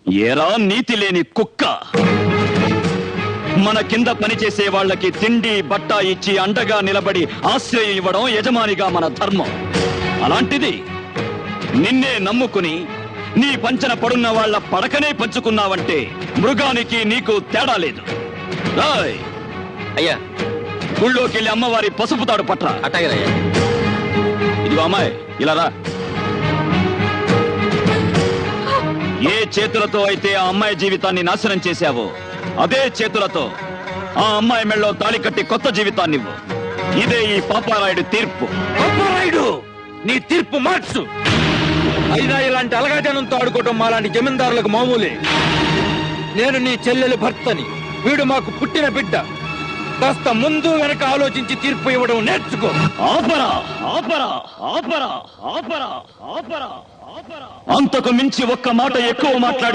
ఏరా నీతి లేని కుక్క, మన కింద పనిచేసే వాళ్ళకి తిండి బట్ట ఇచ్చి అండగా నిలబడి ఆశ్రయం ఇవ్వడం యజమానిగా మన ధర్మం. అలాంటిది నిన్నే నమ్ముకుని నీ పంచన పడున్న వాళ్ళ పడకనే పంచుకున్నావంటే మృగానికి నీకు తేడా లేదు. రాయ్ అయ్యా, గుళ్ళోకి వెళ్ళి అమ్మవారి పసుపు తాడు పట్ల. అట్టగలయ్యా. ఇదిగో అమ్మాయి, ఇలా రా. ఏ చేతులతో అయితే ఆ అమ్మాయి జీవితాన్ని నాశనం చేశావో అదే చేతులతో ఆ అమ్మాయి మెళ్ళో తాళి కట్టి కొత్త జీవితాన్ని ఇవ్వు. ఇదే ఈ పాపారాయుడు తీర్పు. పాపారాయుడు, నీ తీర్పు మార్చు. అయినా ఇలాంటి అలగాజనంతో ఆడుకోవటం మాలాంటి జమీందారులకు మామూలే. నేను నీ చెల్లెలు భర్తని, వీడు మాకు పుట్టిన బిడ్డ. కాస్త ముందు వెనక ఆలోచించి తీర్పు ఇవ్వడం నేర్చుకో. ఆపరా ఆపరా ఆపరా ఆపరా ఆపరా ఆపరా. అంతకు మించి ఒక్క మాట ఎక్కువ మాట్లాడి